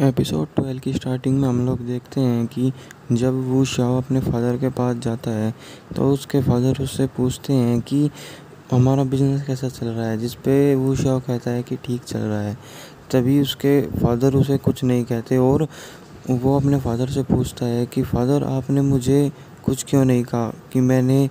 Episode 12 की starting में हम लोग देखते हैं कि जब वू शाओ अपने फादर के पास जाता है तो उसके फादर उससे पूछते हैं कि हमारा बिजनेस कैसा चल रहा है, जिस पे वू शाओ कहता है कि ठीक चल रहा है। तभी उसके फादर उसे कुछ नहीं कहते और वो अपने फादर से पूछता है कि फादर, आपने मुझे कुछ क्यों नहीं कहा कि मैंने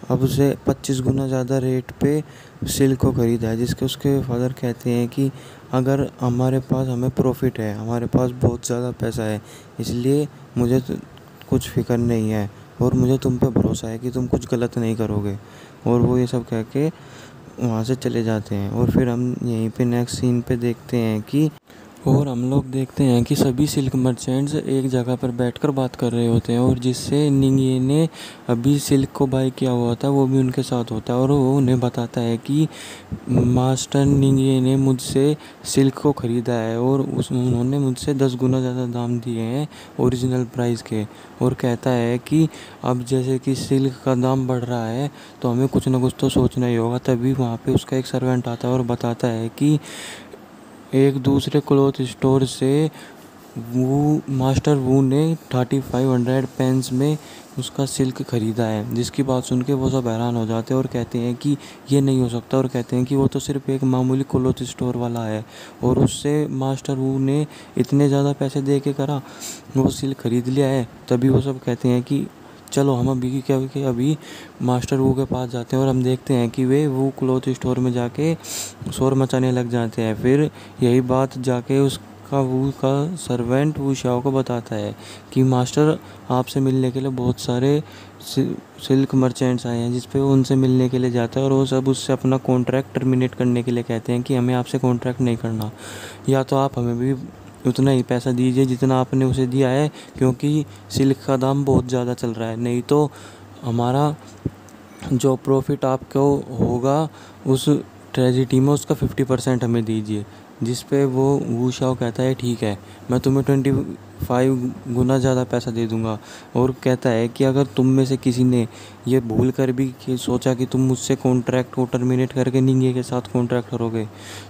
अब से 25 गुना ज़्यादा रेट पे सिल्क को ख़रीदा है। जिसके उसके फादर कहते हैं कि अगर हमारे पास हमें प्रॉफिट है, हमारे पास बहुत ज़्यादा पैसा है, इसलिए मुझे कुछ फ़िक्र नहीं है और मुझे तुम पे भरोसा है कि तुम कुछ गलत नहीं करोगे। और वो ये सब कह के वहाँ से चले जाते हैं। और फिर हम यहीं पे नेक्स्ट सीन पे देखते हैं कि हम लोग देखते हैं कि सभी सिल्क मर्चेंट्स एक जगह पर बैठकर बात कर रहे होते हैं और जिससे निंगये ने अभी सिल्क को बाय किया हुआ होता है वो भी उनके साथ होता है और वो उन्हें बताता है कि मास्टर निंगये ने मुझसे सिल्क को ख़रीदा है और उन्होंने मुझसे 10 गुना ज़्यादा दाम दिए हैं ओरिजिनल प्राइस के। और कहता है कि अब जैसे कि सिल्क का दाम बढ़ रहा है तो हमें कुछ ना कुछ तो सोचना ही होगा। तभी वहाँ पे उसका एक सर्वेंट आता है और बताता है कि एक दूसरे क्लॉथ स्टोर से मास्टर वू ने 3500 पेंस में उसका सिल्क ख़रीदा है। जिसकी बात सुन के वो सब हैरान हो जाते हैं और कहते हैं कि ये नहीं हो सकता और कहते हैं कि वो तो सिर्फ एक मामूली क्लॉथ स्टोर वाला है और उससे मास्टर वू ने इतने ज़्यादा पैसे दे के करा वो सिल्क ख़रीद लिया है। तभी वो सब कहते हैं कि चलो हम अभी मास्टर वू के पास जाते हैं और हम देखते हैं कि वे वो क्लॉथ स्टोर में जाके शोर मचाने लग जाते हैं। फिर यही बात जाके उसका वू का सर्वेंट वू शाओ को बताता है कि मास्टर आपसे मिलने के लिए बहुत सारे सिल्क मर्चेंट्स आए हैं। जिस पे वो उनसे मिलने के लिए जाता है और वो सब उससे अपना कॉन्ट्रैक्ट टर्मिनेट करने के लिए कहते हैं कि हमें आपसे कॉन्ट्रैक्ट नहीं करना, या तो आप हमें भी उतना ही पैसा दीजिए जितना आपने उसे दिया है, क्योंकि सिल्क का दाम बहुत ज़्यादा चल रहा है, नहीं तो हमारा जो प्रॉफिट आपको होगा उस ट्रेजिडी में उसका 50% हमें दीजिए। जिस पे वो वू शाओ कहता है ठीक है, मैं तुम्हें 25 गुना ज़्यादा पैसा दे दूँगा। और कहता है कि अगर तुम में से किसी ने ये भूल कर भी सोचा कि तुम मुझसे कॉन्ट्रैक्ट को टर्मिनेट करके निंगे के साथ कॉन्ट्रैक्ट करोगे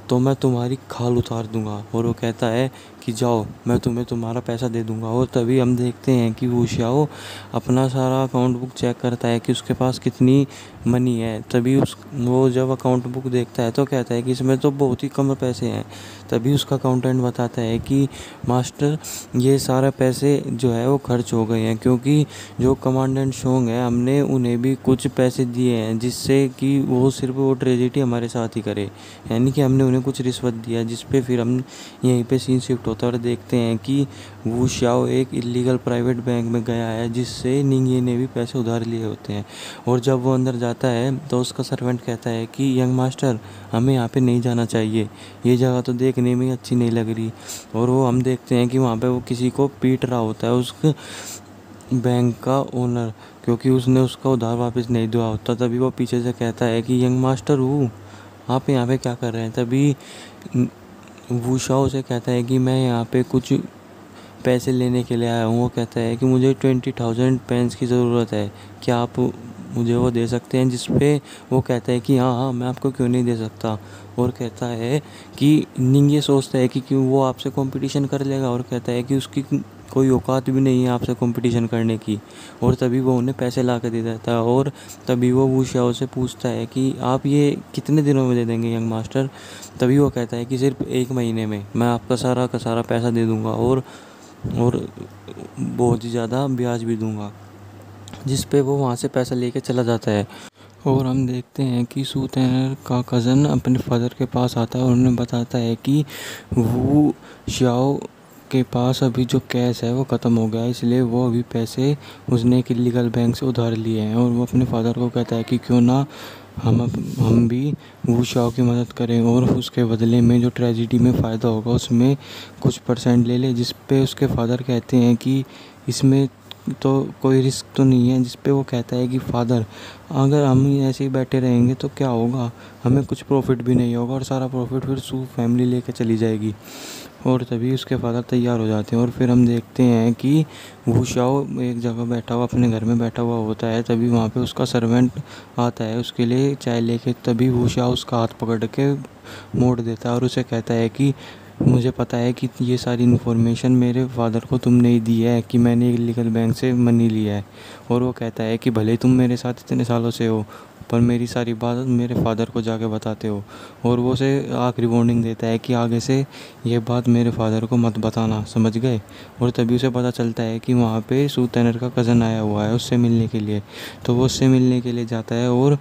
तो मैं तुम्हारी खाल उतार दूँगा। और वो कहता है कि जाओ, मैं तुम्हें तुम्हारा पैसा दे दूँगा। और तभी हम देखते हैं कि वू शाओ अपना सारा अकाउंट बुक चेक करता है कि उसके पास कितनी मनी है। तभी वो जब अकाउंट बुक देखता है तो कहता है कि इसमें तो बहुत ही कम पैसे हैं। तभी उसका अकाउंटेंट बताता है कि मास्टर, ये सारे पैसे जो है वो खर्च हो गए हैं, क्योंकि जो कमांडेंट शोंग है हमने उन्हें भी कुछ पैसे दिए हैं जिससे कि वो सिर्फ वो ट्रेजिडी हमारे साथ ही करे, यानी कि हमने उन्हें कुछ रिश्वत दिया। जिस पे फिर हम यहीं पे सीन शिफ्ट होता है और देखते हैं कि वू शाओ एक इलीगल प्राइवेट बैंक में गया है जिससे निंगे ने भी पैसे उधार लिए होते हैं। और जब वो अंदर जाता है तो उसका सर्वेंट कहता है कि यंग मास्टर, हमें यहाँ पे नहीं जाना चाहिए, ये जगह तो देखने में अच्छी नहीं लग रही। और वो हम देखते हैं कि वहाँ पे वो किसी को पीट रहा होता है, उस बैंक का ओनर, क्योंकि उसने उसका उधार वापस नहीं दिया होता। तभी वो पीछे से कहता है कि यंग मास्टर वू, आप यहाँ पे क्या कर रहे हैं। तभी वू शाओ से कहता है कि मैं यहाँ पे कुछ पैसे लेने के लिए आया हूँ। वो कहता है कि मुझे 20,000 पेंस की ज़रूरत है, क्या आप मुझे वो दे सकते हैं। जिस पे वो कहता है कि हाँ हाँ, मैं आपको क्यों नहीं दे सकता। और कहता है कि निंगे सोचता है कि क्यों वो आपसे कंपटीशन कर लेगा, और कहता है कि उसकी कोई औकात भी नहीं है आपसे कंपटीशन करने की। और तभी वो उन्हें पैसे ला के दे देता है। और तभी वो वू शाओ से पूछता है कि आप ये कितने दिनों में दे देंगे यंग मास्टर। तभी वो कहता है कि सिर्फ 1 महीने में मैं आपका सारा का सारा पैसा दे दूँगा और बहुत ही ज़्यादा ब्याज भी दूंगा। जिस पे वो वहाँ से पैसा लेके चला जाता है। और हम देखते हैं कि सू तेनर का कज़न अपने फादर के पास आता है और उन्हें बताता है कि वो शाओ के पास अभी जो कैश है वो ख़त्म हो गया है, इसलिए वो अभी पैसे उसने एक इलीगल बैंक से उधार लिए हैं। और वो अपने फादर को कहता है कि क्यों ना हम भी वू शाओ की मदद करें और उसके बदले में जो ट्रेजिडी में फ़ायदा होगा उसमें कुछ % ले लें। जिस पे उसके फादर कहते हैं कि इसमें तो कोई रिस्क तो नहीं है। जिस पे वो कहता है कि फादर, अगर हम ऐसे ही बैठे रहेंगे तो क्या होगा, हमें कुछ प्रॉफिट भी नहीं होगा और सारा प्रॉफिट फिर सू फैमिली लेके चली जाएगी। और तभी उसके फादर तैयार हो जाते हैं। और फिर हम देखते हैं कि वू शाओ एक जगह बैठा हुआ अपने घर में बैठा हुआ होता है। तभी वहाँ पे उसका सर्वेंट आता है उसके लिए चाय लेके। तभी वू शाओ उसका हाथ पकड़ के मोड़ देता है और उसे कहता है कि मुझे पता है कि ये सारी इन्फॉर्मेशन मेरे फादर को तुमने ही दी है कि मैंने इलीगल बैंक से मनी लिया है। और वो कहता है कि भले तुम मेरे साथ इतने सालों से हो, पर मेरी सारी बात मेरे फादर को जाके बताते हो। और वो उसे आखिरी वार्निंग देता है कि आगे से ये बात मेरे फादर को मत बताना, समझ गए। और तभी उसे पता चलता है कि वहाँ पे सू तैनर का कज़न आया हुआ है उससे मिलने के लिए। तो वो उससे मिलने के लिए जाता है और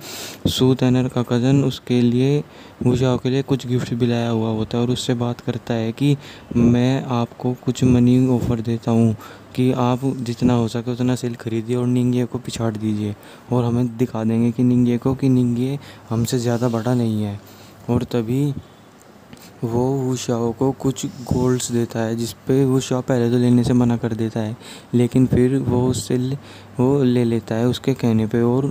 सू तैनर का कज़न उसके लिए, वुशाओ के लिए कुछ गिफ्ट भी लाया हुआ होता है और उससे बात करता है कि मैं आपको कुछ मनी ऑफ़र देता हूँ कि आप जितना हो सके उतना सेल खरीदिए और निंगे को पिछाड़ दीजिए, और हमें दिखा देंगे कि निंगे को कि निंगे हमसे ज़्यादा बड़ा नहीं है। और तभी वो वुशाओ को कुछ गोल्ड्स देता है, जिस पे वुशाओ पहले तो लेने से मना कर देता है, लेकिन फिर वो उससे वो ले लेता है उसके कहने पे। और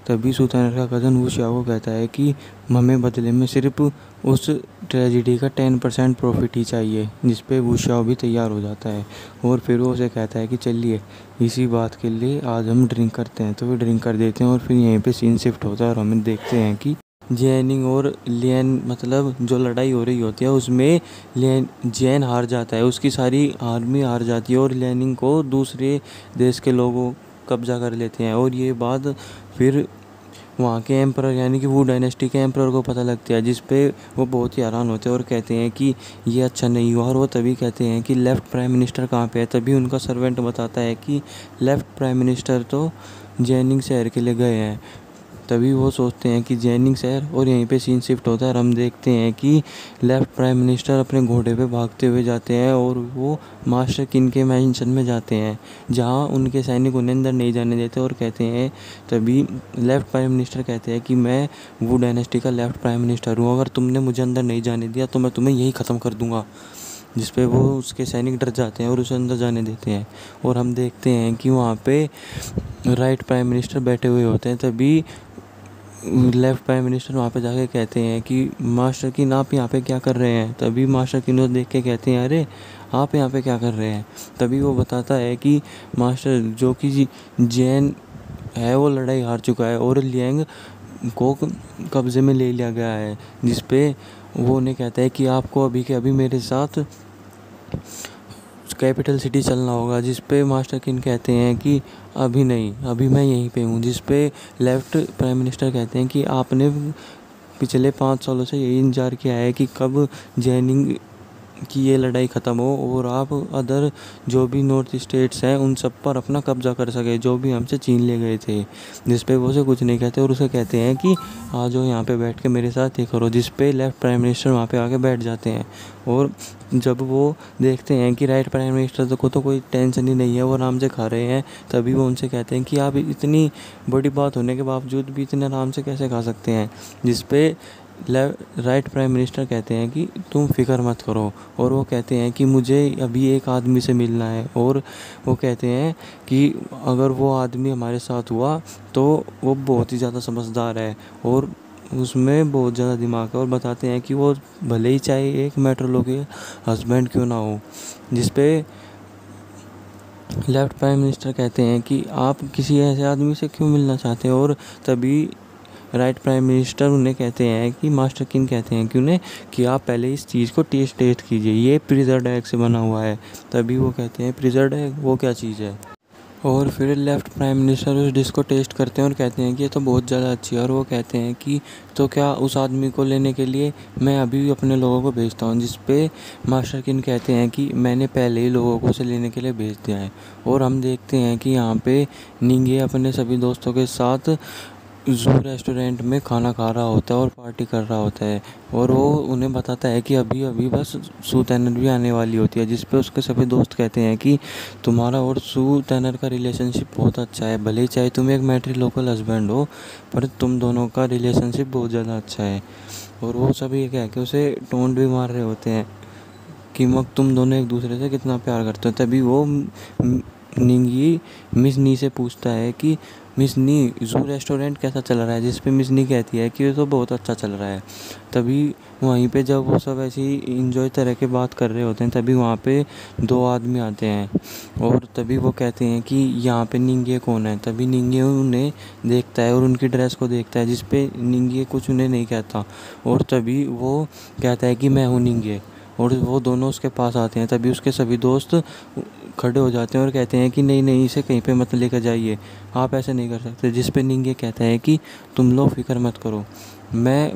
तभी सुल्तान का कज़न वुशाओ को कहता है कि हमें बदले में सिर्फ उस ट्रेजेडी का 10% प्रॉफिट ही चाहिए, जिस पे वुशाओ भी तैयार हो जाता है। और फिर वो उसे कहता है कि चलिए इसी बात के लिए आज हम ड्रिंक करते हैं। तो वे ड्रिंक कर देते हैं और फिर यहीं पे सीन शिफ्ट होता है और हमें देखते हैं कि जैनिंग और लियन, मतलब जो लड़ाई हो रही होती है उसमें जैन हार जाता है, उसकी सारी आर्मी हार जाती है और लियनिंग को दूसरे देश के लोगों कब्जा कर लेते हैं। और ये बात फिर वहाँ के एम्परर यानी कि वू डायनेस्टी के एम्परर को पता लगता है, जिस पे वो बहुत ही हैरान होते हैं और कहते हैं कि ये अच्छा नहीं हुआ। और वो तभी कहते हैं कि लेफ़्ट प्राइम मिनिस्टर कहाँ पे है। तभी उनका सर्वेंट बताता है कि लेफ़्ट प्राइम मिनिस्टर तो जैनिंग शहर के लिए गए हैं। तभी वो सोचते हैं कि जैनिंग शहर, और यहीं पे सीन शिफ्ट होता है और हम देखते हैं कि लेफ़्ट प्राइम मिनिस्टर अपने घोड़े पे भागते हुए जाते हैं और वो मास्टर किन के मैंशन में जाते हैं, जहाँ उनके सैनिक उन्हें अंदर नहीं जाने देते। और कहते हैं, तभी लेफ़्ट प्राइम मिनिस्टर कहते हैं कि मैं वू डायनेस्टी का लेफ़्ट प्राइम मिनिस्टर हूँ, अगर तुमने मुझे अंदर नहीं जाने दिया तो मैं तुम्हें यही ख़त्म कर दूँगा। जिस पे वो उसके सैनिक डर जाते हैं और उसे अंदर जाने देते हैं। और हम देखते हैं कि वहाँ पे राइट प्राइम मिनिस्टर बैठे हुए होते हैं। तभी लेफ़्ट प्राइम मिनिस्टर वहाँ पे जाके कहते हैं कि मास्टर किन आप यहाँ पे क्या कर रहे हैं। तभी मास्टर किन को देख के कहते हैं, अरे आप यहाँ पे क्या कर रहे हैं। तभी वो बताता है कि मास्टर जो कि जैन है वो लड़ाई हार चुका है और लियांग को कब्ज़े में ले लिया गया है, जिस पे वो उन्हें कहता है कि आपको अभी के अभी मेरे साथ कैपिटल सिटी चलना होगा। जिस पे मास्टर किन कहते हैं कि अभी नहीं, अभी मैं यहीं पे हूँ। जिस पे लेफ़्ट प्राइम मिनिस्टर कहते हैं कि आपने पिछले 5 सालों से यही इंतज़ार किया है कि कब जैनिंग कि ये लड़ाई ख़त्म हो और आप अदर जो भी नॉर्थ स्टेट्स हैं उन सब पर अपना कब्ज़ा कर सके, जो भी हमसे छीन ले गए थे। जिस पे वो उसे कुछ नहीं कहते और उसे कहते हैं कि आ जाओ यहाँ पे बैठ के मेरे साथ ये करो। जिस पे लेफ़्ट प्राइम मिनिस्टर वहाँ पे आके बैठ जाते हैं। और जब वो देखते हैं कि राइट प्राइम मिनिस्टर को तो कोई टेंशन ही नहीं है, वो आराम से खा रहे हैं, तभी वो उनसे कहते हैं कि आप इतनी बड़ी बात होने के बावजूद भी इतने आराम से कैसे खा सकते हैं। जिस पे राइट प्राइम मिनिस्टर कहते हैं कि तुम फिक्र मत करो। और वो कहते हैं कि मुझे अभी एक आदमी से मिलना है। और वो कहते हैं कि अगर वो आदमी हमारे साथ हुआ तो वो बहुत ही ज़्यादा समझदार है और उसमें बहुत ज़्यादा दिमाग है। और बताते हैं कि वो भले ही चाहे एक मेट्रो के हस्बैंड क्यों ना हो। जिस पे लेफ़्ट प्राइम मिनिस्टर कहते हैं कि आप किसी ऐसे आदमी से क्यों मिलना चाहते हैं। और तभी राइट प्राइम मिनिस्टर उन्हें कहते हैं कि मास्टर किन कहते हैं कि उन्हें कि आप पहले इस चीज़ को टेस्ट कीजिए, ये प्रिजर्व्ड एग से बना हुआ है। तभी वो कहते हैं प्रिजर्व्ड एग वो क्या चीज़ है। और फिर लेफ़्ट प्राइम मिनिस्टर उस डिश को टेस्ट करते हैं और कहते हैं कि ये तो बहुत ज़्यादा अच्छी है। और वो कहते हैं कि तो क्या उस आदमी को लेने के लिए मैं अभी भी अपने लोगों को भेजता हूँ। जिस पे मास्टर किन कहते हैं कि मैंने पहले ही लोगों को उसे लेने के लिए भेज दिया है। और हम देखते हैं कि यहाँ पे निंगे अपने सभी दोस्तों के साथ ज़ू रेस्टोरेंट में खाना खा रहा होता है और पार्टी कर रहा होता है। और वो उन्हें बताता है कि अभी अभी बस सू तैनर भी आने वाली होती है। जिस पे उसके सभी दोस्त कहते हैं कि तुम्हारा और सू तैनर का रिलेशनशिप बहुत अच्छा है, भले ही चाहे तुम एक मैट्री लोकल हस्बैंड हो, पर तुम दोनों का रिलेशनशिप बहुत ज़्यादा अच्छा है। और वो सभी ये कह के उसे टोंट भी मार रहे होते हैं कि मग तुम दोनों एक दूसरे से कितना प्यार करते हो। तभी वो निंगी मिस नी से पूछता है कि मिस नी ज़ू रेस्टोरेंट कैसा चल रहा है। जिस पे मिस नी कहती है कि ये तो बहुत अच्छा चल रहा है। तभी वहीं पे जब वो सब ऐसे ही इंजॉय तरह के बात कर रहे होते हैं, तभी वहाँ पे 2 आदमी आते हैं और तभी वो कहते हैं कि यहाँ पे निंगे कौन है। तभी निंगे उन्हें देखता है और उनकी ड्रेस को देखता है, जिस पे निंगे कुछ उन्हें नहीं कहता। और तभी वो कहता है कि मैं हूँ निंगे। और वो दोनों उसके पास आते हैं। तभी उसके सभी दोस्त खड़े हो जाते हैं और कहते हैं कि नहीं नहीं, इसे कहीं पे मत लेकर जाइए, आप ऐसे नहीं कर सकते। जिस पे निंगे कहता है कि तुम लोग फिक्र मत करो,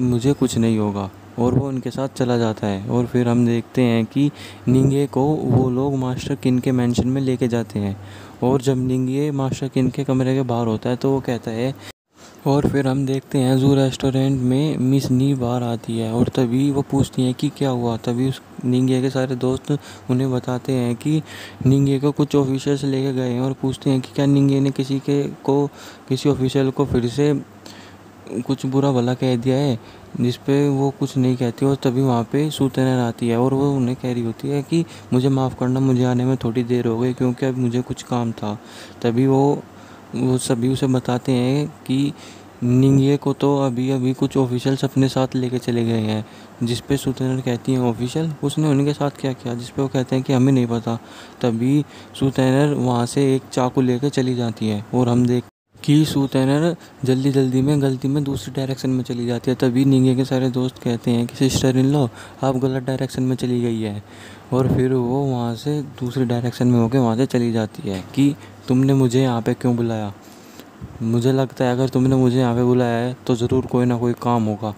मुझे कुछ नहीं होगा, और वो उनके साथ चला जाता है। और फिर हम देखते हैं कि निंगे को वो लोग मास्टर किन के मैंशन में लेके जाते हैं। और जब निंगे मास्टर किन के कमरे के बाहर होता है तो वो कहता है, और फिर हम देखते हैं ज़ू रेस्टोरेंट में मिस नी बाहर आती है और तभी वो पूछती हैं कि क्या हुआ। तभी उस निंगे के सारे दोस्त उन्हें बताते हैं कि निंगे को कुछ ऑफिशियल्स लेके गए हैं और पूछते हैं कि क्या निंगे ने किसी ऑफिशियल को फिर से कुछ बुरा भला कह दिया है। जिस पे वो कुछ नहीं कहती और तभी वहाँ पे सूतैनर आती है और वो उन्हें कह रही होती है कि मुझे माफ़ करना, मुझे आने में थोड़ी देर हो गई क्योंकि अब मुझे कुछ काम था। तभी वो सभी उसे बताते हैं कि निंगे को तो अभी अभी कुछ ऑफिशियल्स अपने साथ लेके चले गए हैं। जिस पे सूतैनर कहती हैं, ऑफिशियल, उसने उनके साथ क्या किया? जिस पे वो कहते हैं कि हमें नहीं पता। तभी सूतैनर वहाँ से एक चाकू लेके चली जाती है और हम देख कि सूतैनर जल्दी जल्दी में गलती में दूसरी डायरेक्शन में चली जाती है। तभी निंगे के सारे दोस्त कहते हैं कि सिस्टर इन लॉ, आप गलत डायरेक्शन में चली गई है। और फिर वो वहाँ से दूसरी डायरेक्शन में होकर वहाँ से चली जाती है कि तुमने मुझे यहाँ पे क्यों बुलाया? मुझे लगता है अगर तुमने मुझे यहाँ पे बुलाया है तो ज़रूर कोई ना कोई काम होगा।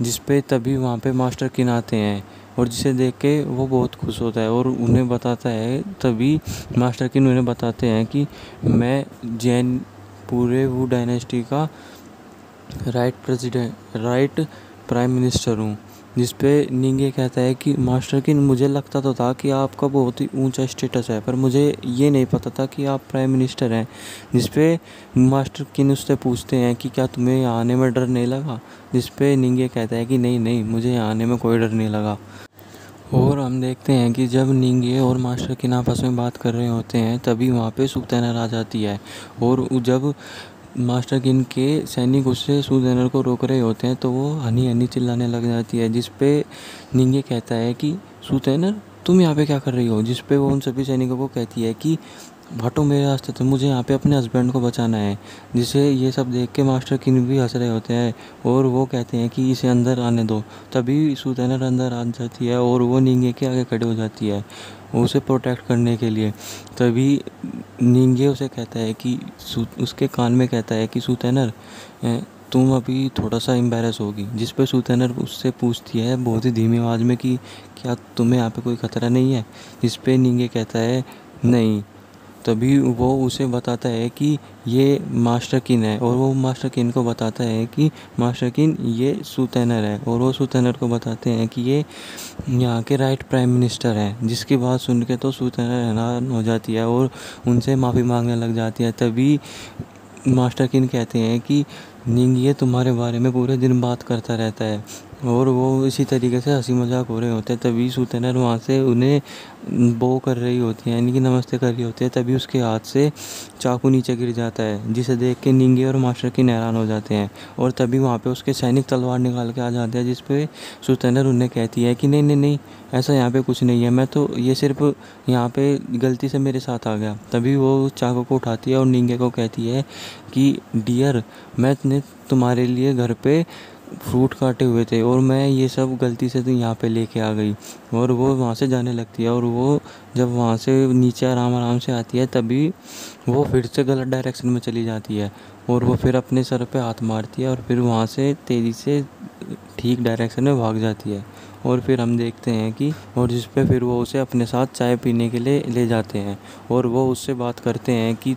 जिस पे तभी वहाँ पे मास्टर किन आते हैं और जिसे देख के वो बहुत खुश होता है और उन्हें बताता है। तभी मास्टर किन उन्हें बताते हैं कि मैं जैन पूरे वू डायनेस्टी का राइट प्राइम मिनिस्टर हूँ। जिस पे निंगे कहता है कि मास्टर किन, मुझे लगता तो था कि आपका बहुत ही ऊंचा स्टेटस है, पर मुझे ये नहीं पता था कि आप प्राइम मिनिस्टर हैं। जिस पे मास्टर किन उससे पूछते हैं कि क्या तुम्हें यहाँ आने में डर नहीं लगा? जिस पे निंगे कहता है कि नहीं नहीं, मुझे यहाँ आने में कोई डर नहीं लगा। और हम देखते हैं कि जब निंगे और मास्टर किन आपस में बात कर रहे होते हैं तभी वहाँ पे सूतैनर आ जाती है। और जब मास्टर किन के सैनिक उससे सूतैनर को रोक रहे होते हैं तो वो हनी हनी चिल्लाने लग जाती है। जिस पे निंगे कहता है कि सूतैनर, तुम यहाँ पे क्या कर रही हो? जिस पे वो उन सभी सैनिकों को कहती है कि हटो मेरे रास्ते से, मुझे यहाँ पे अपने हस्बैंड को बचाना है। जिसे ये सब देख के मास्टर किन भी हंस रहे होते हैं और वो कहते हैं कि इसे अंदर आने दो। तभी सूतैनर अंदर आ जाती है और वो निंगे के आगे खड़े हो जाती है उसे प्रोटेक्ट करने के लिए। तभी निंगे उसे कहता है कि उसके कान में कहता है कि सूतैनर, तुम अभी थोड़ा सा एम्बैरस होगी। जिस पे सूतैनर उससे पूछती है बहुत ही धीमी आवाज़ में कि क्या तुम्हें यहाँ पे कोई ख़तरा नहीं है? जिस पे निंगे कहता है नहीं। तभी वो उसे बताता है कि ये मास्टर किन है और वो मास्टर किन को बताता है कि मास्टर किन ये सूतैनर है। और वो सूतैनर को बताते हैं कि ये यहाँ के राइट प्राइम मिनिस्टर हैं। जिसकी बात सुन के तो सूतैनर हैरान हो जाती है और उनसे माफ़ी मांगने लग जाती है। तभी मास्टर किन कहते हैं कि निंग ये तुम्हारे बारे में पूरे दिन बात करता रहता है और वो इसी तरीके से हंसी मजाक हो रहे होते हैं। तभी सूतैनर वहाँ से उन्हें बो कर रही होती है, यानी कि नमस्ते कर रही होती है। तभी उसके हाथ से चाकू नीचे गिर जाता है जिसे देख के निंगे और मास्टर किन हैरान हो जाते हैं। और तभी वहाँ पे उसके सैनिक तलवार निकाल के आ जाते हैं। जिस पे सूतैनर उन्हें कहती है कि नहीं नहीं नहीं, ऐसा यहाँ पे कुछ नहीं है, मैं तो ये सिर्फ यहाँ पे गलती से मेरे साथ आ गया। तभी वो चाकू को उठाती है और निंगे को कहती है कि डियर, मैंने तुम्हारे लिए घर पे फ्रूट काटे हुए थे और मैं ये सब गलती से तो यहाँ पे लेके आ गई। और वो वहाँ से जाने लगती है और वो जब वहाँ से नीचे आराम आराम से आती है तभी वो फिर से गलत डायरेक्शन में चली जाती है और वो फिर अपने सर पे हाथ मारती है और फिर वहाँ से तेज़ी से ठीक डायरेक्शन में भाग जाती है। और फिर हम देखते हैं कि और जिस पे फिर वो उसे अपने साथ चाय पीने के लिए ले जाते हैं और वो उससे बात करते हैं कि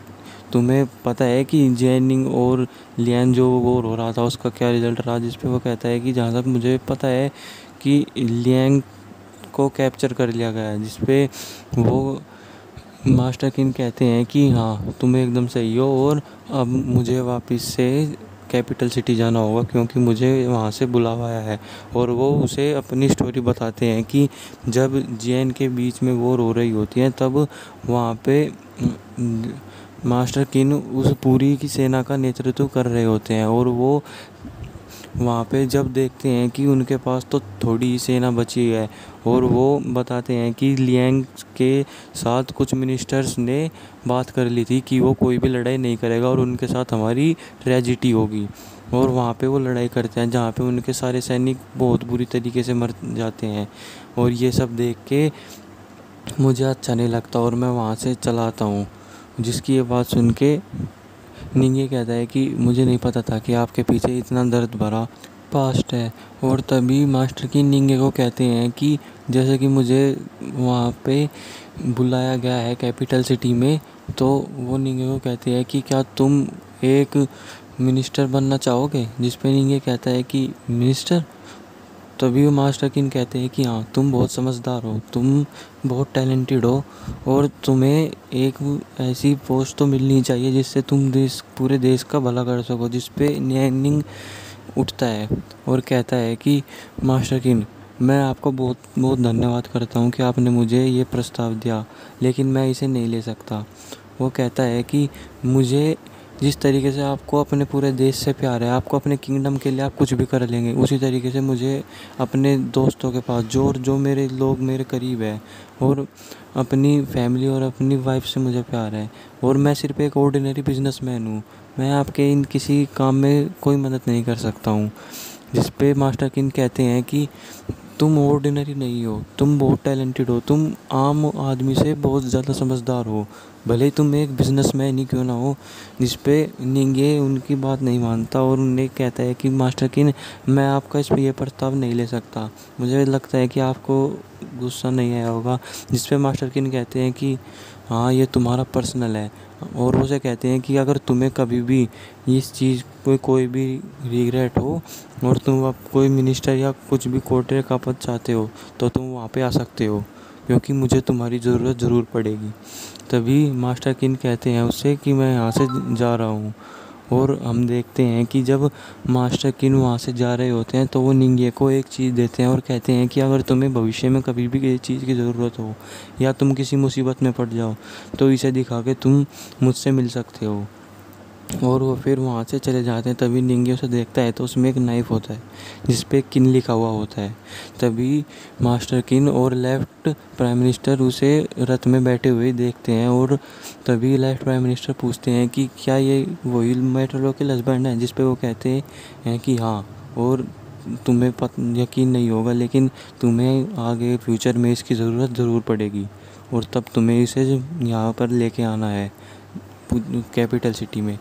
तुम्हें पता है कि जैनिंग और लियान जो वॉर हो रहा था उसका क्या रिजल्ट रहा? जिस पे वो कहता है कि जहाँ तक मुझे पता है कि लियांग को कैप्चर कर लिया गया है। जिस पे वो मास्टर किन कहते हैं कि हाँ तुम एकदम सही हो और अब मुझे वापस से कैपिटल सिटी जाना होगा क्योंकि मुझे वहाँ से बुलावा आया है। और वो उसे अपनी स्टोरी बताते हैं कि जब जैन के बीच में वॉर हो रही होती है तब वहाँ पे मास्टर किन उस पूरी की सेना का नेतृत्व कर रहे होते हैं और वो वहाँ पे जब देखते हैं कि उनके पास तो थोड़ी ही सेना बची है और वो बताते हैं कि लियांग के साथ कुछ मिनिस्टर्स ने बात कर ली थी कि वो कोई भी लड़ाई नहीं करेगा और उनके साथ हमारी ट्रेजिडी होगी। और वहाँ पे वो लड़ाई करते हैं जहाँ पे उनके सारे सैनिक बहुत बुरी तरीके से मर जाते हैं। और ये सब देख के मुझे अच्छा नहीं लगता और मैं वहाँ से चला आता हूँ। जिसकी ये बात सुन के निंगे कहता है कि मुझे नहीं पता था कि आपके पीछे इतना दर्द भरा पास्ट है। और तभी मास्टर की निंगे को कहते हैं कि जैसे कि मुझे वहाँ पे बुलाया गया है कैपिटल सिटी में, तो वो निंगे को कहते हैं कि क्या तुम एक मिनिस्टर बनना चाहोगे। जिस पे निंगे कहता है कि मिनिस्टर। तभी वो मास्टर किन कहते हैं कि हाँ, तुम बहुत समझदार हो, तुम बहुत टैलेंटेड हो और तुम्हें एक ऐसी पोस्ट तो मिलनी चाहिए जिससे तुम पूरे देश का भला कर सको। जिस पे निंग उठता है और कहता है कि मास्टर किन, मैं आपको बहुत बहुत धन्यवाद करता हूँ कि आपने मुझे ये प्रस्ताव दिया, लेकिन मैं इसे नहीं ले सकता। वो कहता है कि मुझे जिस तरीके से आपको अपने पूरे देश से प्यार है, आपको अपने किंगडम के लिए आप कुछ भी कर लेंगे, उसी तरीके से मुझे अपने दोस्तों के पास जो मेरे लोग मेरे करीब है और अपनी फैमिली और अपनी वाइफ से मुझे प्यार है। और मैं सिर्फ एक ऑर्डिनरी बिजनेसमैन हूँ, मैं आपके इन किसी काम में कोई मदद नहीं कर सकता हूँ। जिस पे मास्टर किन कहते हैं कि तुम ऑर्डिनरी नहीं हो, तुम बहुत टैलेंटेड हो, तुम आम आदमी से बहुत ज़्यादा समझदार हो, भले ही तुम एक बिजनेसमैन ही क्यों ना हो। जिस पे निंगे उनकी बात नहीं मानता और उन्हें कहता है कि मास्टर किन, मैं आपका इस पे ये प्रस्ताव नहीं ले सकता, मुझे लगता है कि आपको गुस्सा नहीं आया होगा। जिस पे मास्टर किन कहते हैं कि हाँ, ये तुम्हारा पर्सनल है। और उसे कहते हैं कि अगर तुम्हें कभी भी इस चीज़ पे कोई भी रिग्रेट हो और तुम अब कोई मिनिस्टर या कुछ भी कोटे का पद चाहते हो तो तुम वहाँ पे आ सकते हो, क्योंकि मुझे तुम्हारी ज़रूरत ज़रूर पड़ेगी। तभी मास्टर किन कहते हैं उससे कि मैं यहाँ से जा रहा हूँ। और हम देखते हैं कि जब मास्टर किन वहाँ से जा रहे होते हैं तो वो निंगे को एक चीज़ देते हैं और कहते हैं कि अगर तुम्हें भविष्य में कभी भी किसी चीज़ की ज़रूरत हो या तुम किसी मुसीबत में पड़ जाओ तो इसे दिखा के तुम मुझसे मिल सकते हो। और वो फिर वहाँ से चले जाते हैं। तभी निंगे उसे देखता है तो उसमें एक नाइफ होता है जिस पे किन लिखा हुआ होता है। तभी मास्टर किन और लेफ्ट प्राइम मिनिस्टर उसे रथ में बैठे हुए देखते हैं और तभी लेफ्ट प्राइम मिनिस्टर पूछते हैं कि क्या ये वही मेट्रो के हस्बैंड है। जिस पे वो कहते हैं कि हाँ, और तुम्हें यकीन नहीं होगा लेकिन तुम्हें आगे फ्यूचर में इसकी ज़रूरत ज़रूर पड़ेगी और तब तुम्हें इसे यहाँ पर लेके आना है कैपिटल सिटी में।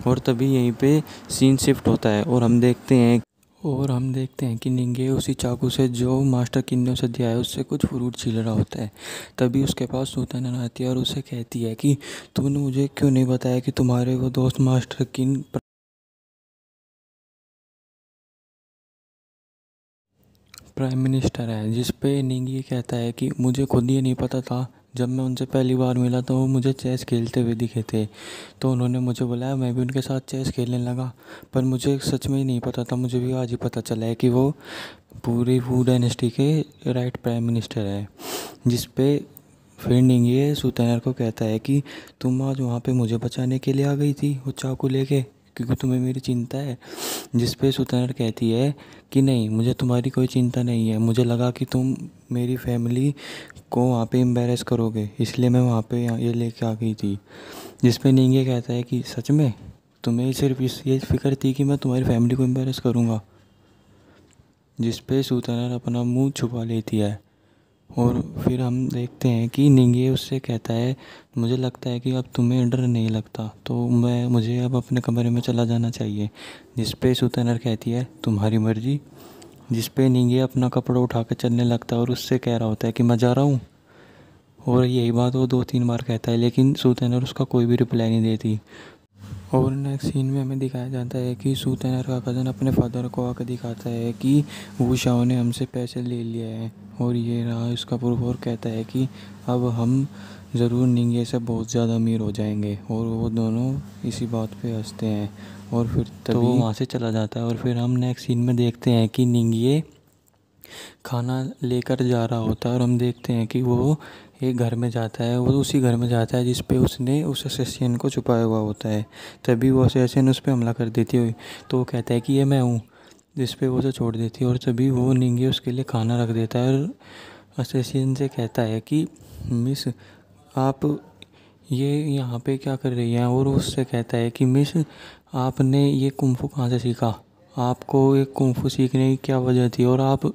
और तभी यहीं पे सीन शिफ्ट होता है और हम देखते हैं कि निंगे उसी चाकू से जो मास्टर किन ने उसे दिया है उससे कुछ फ्रूट छील रहा होता है। तभी उसके पास सूतन आती है और उसे कहती है कि तूने मुझे क्यों नहीं बताया कि तुम्हारे वो दोस्त मास्टर किन प्राइम मिनिस्टर है। जिस पे निंगी कहता है कि मुझे खुद ये नहीं पता था, जब मैं उनसे पहली बार मिला तो वो मुझे चेस खेलते हुए दिखे थे तो उन्होंने मुझे बुलाया, मैं भी उनके साथ चेस खेलने लगा। पर मुझे सच में ही नहीं पता था, मुझे भी आज ही पता चला है कि वो पूरी वू डायनेस्टी के राइट प्राइम मिनिस्टर है। जिस पे फिर निंगे सुतैनर को कहता है कि तुम आज वहाँ पे मुझे बचाने के लिए आ गई थी वो चाकू लेके, क्योंकि तुम्हें मेरी चिंता है। जिस पे सुतैनर कहती है कि नहीं, मुझे तुम्हारी कोई चिंता नहीं है, मुझे लगा कि तुम मेरी फैमिली को वहाँ पे एम्बेरस करोगे इसलिए मैं वहाँ पे ये लेके आ गई थी। जिस पे निंगे कहता है कि सच में तुम्हें सिर्फ ये फिक्र थी कि मैं तुम्हारी फैमिली को एम्बेरस करूँगा। जिस पे सुतैनर अपना मुंह छुपा लेती है। और फिर हम देखते हैं कि निंगे उससे कहता है मुझे लगता है कि अब तुम्हें डर नहीं लगता तो मुझे अब अपने कमरे में चला जाना चाहिए। जिस पे सुतैनर कहती है तुम्हारी मर्जी। जिस पे निंगे अपना कपड़ा उठा कर चलने लगता है और उससे कह रहा होता है कि मैं जा रहा हूँ। और यही बात वो 2-3 बार कहता है लेकिन सुतैनर उसका कोई भी रिप्लाई नहीं देती। और नेक्स्ट सीन में हमें दिखाया जाता है कि सूतैनर का कज़न अपने फादर को आकर दिखाता है कि वो शाओ ने हमसे पैसे ले लिए हैं और ये रहा इसका प्रूफ। और कहता है कि अब हम ज़रूर निंगे से बहुत ज़्यादा अमीर हो जाएंगे। और वो दोनों इसी बात पे हंसते हैं और फिर तभी तो वो वहाँ से चला जाता है। और फिर हम नेक्स्ट सीन में देखते हैं कि निंगे खाना लेकर जा रहा होता है और हम देखते हैं कि वो एक घर में जाता है, वो उसी घर में जाता है जिस पे उसने उस असेसियन को छुपाया हुआ होता है। तभी वो असेसियन उस पर हमला कर देती है तो वो कहता है कि ये मैं हूँ, जिस पे वो उसे छोड़ देती है। और तभी वो निंगे उसके लिए खाना रख देता है और असेसियन से कहता है कि मिस, आप ये यहाँ पे क्या कर रही हैं। और उससे कहता है कि मिस, आपने ये कुंफू कहाँ से सीखा, आपको ये कुंफू सीखने की क्या वजह थी, और आप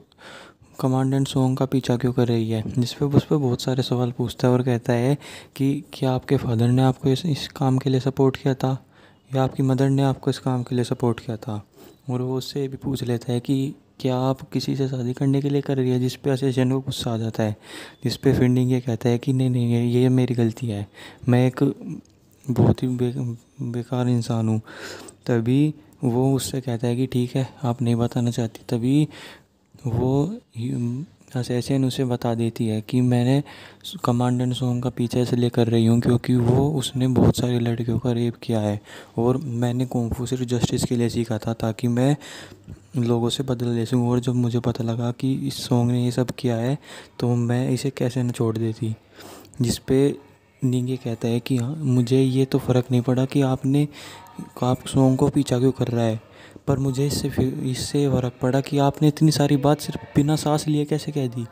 कमांडेंट सोंग का पीछा क्यों कर रही है। जिस पे उस पर बहुत सारे सवाल पूछता है और कहता है कि क्या आपके फादर ने आपको इस काम के लिए सपोर्ट किया था, या आपकी मदर ने आपको इस काम के लिए सपोर्ट किया था। और वो उससे भी पूछ लेता है कि क्या आप किसी से शादी करने के लिए कर रही है, जिस पे असेशन को गुस्सा आ जाता है। जिस पे फिंडिंग ये कहता है कि नहीं नहीं, ये मेरी गलती है, मैं एक बहुत ही बेकार इंसान हूँ। तभी वो उससे कहता है कि ठीक है, आप नहीं बताना चाहती। तभी वो असैसिन उसे बता देती है कि मैंने कमांडेंट सोंग का पीछा इसलिए कर रही हूँ क्योंकि वो उसने बहुत सारी लड़कियों का रेप किया है, और मैंने कुंफू सिर्फ जस्टिस के लिए सीखा था ताकि मैं लोगों से बदला ले सकूँ। और जब मुझे पता लगा कि इस सोंग ने ये सब किया है तो मैं इसे कैसे न छोड़ देती। जिस पे निंगे कहता है कि हाँ, मुझे ये तो फ़र्क नहीं पड़ा कि आप सोंग को पीछा क्यों कर रहा है, पर मुझे इससे फ़र्क पड़ा कि आपने इतनी सारी बात सिर्फ बिना सांस लिए कैसे कह दी।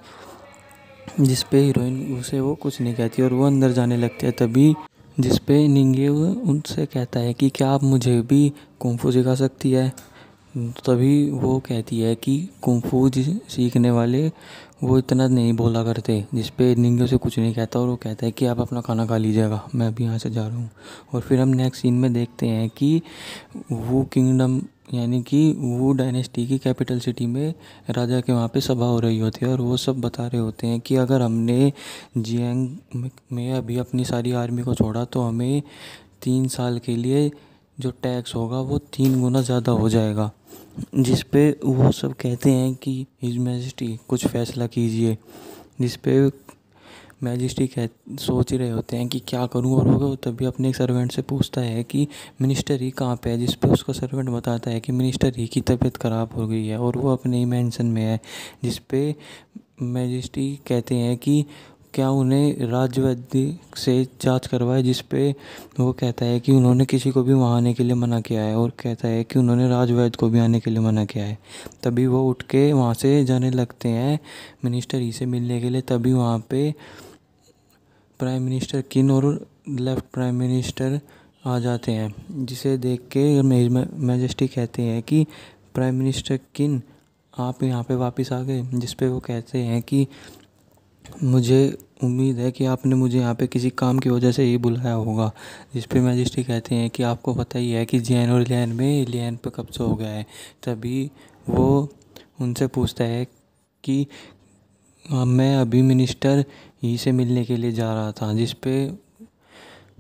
जिस पे हीरोइन उसे वो कुछ नहीं कहती और वो अंदर जाने लगती है। तभी जिस पे निंगे उनसे कहता है कि क्या आप मुझे भी कुंफू सिखा सकती है। तभी वो कहती है कि कुंफू सीखने वाले वो इतना नहीं बोला करते। जिस पे निंगे उसे कुछ नहीं कहता और वो कहता है कि आप अपना खाना खा लीजिएगा, मैं अभी यहाँ से जा रहा हूँ। और फिर हम नेक्स्ट सीन में देखते हैं कि वू किंगडम यानी कि वू डायनेस्टी की कैपिटल सिटी में राजा के वहाँ पे सभा हो रही होती है, और वो सब बता रहे होते हैं कि अगर हमने जियांग में अभी अपनी सारी आर्मी को छोड़ा तो हमें 3 साल के लिए जो टैक्स होगा वो 3 गुना ज़्यादा हो जाएगा। जिस पे वो सब कहते हैं कि हिज मैजेस्टी कुछ फ़ैसला कीजिए। जिस पे मैजेस्टी सोच ही रहे होते हैं कि क्या करूं, और वो तभी अपने एक सर्वेंट से पूछता है कि मिनिस्टर ही कहाँ पे है। जिस पे उसका सर्वेंट बताता है कि मिनिस्टर ही की तबीयत ख़राब हो गई है और वो अपने ही मैंसन में है। जिस पे मैजेस्टी कहते हैं कि क्या उन्हें राज्यवैद्य से जांच करवाए। जिस पे वो कहता है कि उन्होंने किसी को भी वहाँ आने के लिए मना किया है, और कहता है कि उन्होंने राजवैद्य को भी आने के लिए मना किया है। तभी वो उठ के वहाँ से जाने लगते हैं मिनिस्टर ही से मिलने के लिए। तभी वहाँ पे प्राइम मिनिस्टर किन और लेफ्ट प्राइम मिनिस्टर आ जाते हैं, जिसे देख के मैजेस्टी कहते हैं कि प्राइम मिनिस्टर किन आप यहाँ पे वापस आ गए। जिस पे वो कहते हैं कि मुझे उम्मीद है कि आपने मुझे यहाँ पे किसी काम की वजह से ही बुलाया होगा। जिस पे मैजेस्टी कहते हैं कि आपको पता ही है कि जैन और लियन में लियन पे कब्जा हो गया है। तभी वो उनसे पूछता है कि मैं अभी मिनिस्टर ही से मिलने के लिए जा रहा था। जिस पे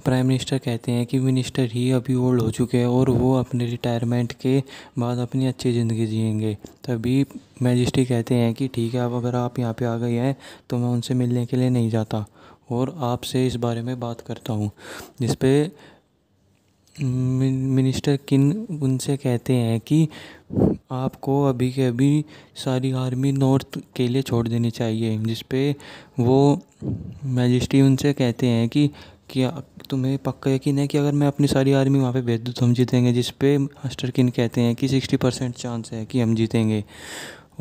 प्राइम मिनिस्टर कहते हैं कि मिनिस्टर ही अभी ओल्ड हो चुके हैं और वो अपने रिटायरमेंट के बाद अपनी अच्छी ज़िंदगी जिएंगे। तभी मैजेस्टी कहते हैं कि ठीक है, अब अगर आप यहाँ पे आ गए हैं तो मैं उनसे मिलने के लिए नहीं जाता और आपसे इस बारे में बात करता हूँ। जिस पे मिनिस्टर किन उनसे कहते हैं कि आपको अभी के अभी सारी आर्मी नॉर्थ के लिए छोड़ देनी चाहिए। जिस पे वो मैजेस्टी उनसे कहते हैं कि क्या तुम्हें पक्का यकीन है कि अगर मैं अपनी सारी आर्मी वहाँ पे भेज दूँ तो हम जीतेंगे। जिस पे मास्टर किन कहते हैं कि 60% चांस है कि हम जीतेंगे।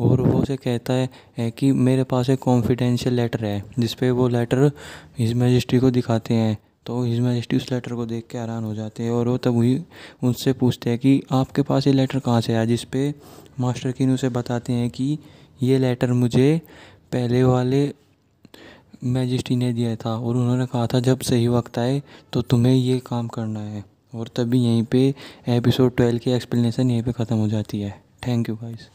और वो उसे कहता है कि मेरे पास एक कॉन्फिडेंशियल लेटर है। जिस पे वो लेटर हिज मैजेस्टी को दिखाते हैं, तो हिज मैजेस्टी उस लेटर को देख के हैरान हो जाते हैं और वो तब वही उनसे पूछते हैं कि आपके पास ये लेटर कहाँ से आया। जिस पे मास्टर किन उसे बताते हैं कि ये लेटर मुझे पहले वाले मैजेस्टी ने दिया था और उन्होंने कहा था जब सही वक्त आए तो तुम्हें ये काम करना है। और तभी यहीं पे एपिसोड 12 की एक्सप्लेनेशन यहीं पे ख़त्म हो जाती है। Thank you guys.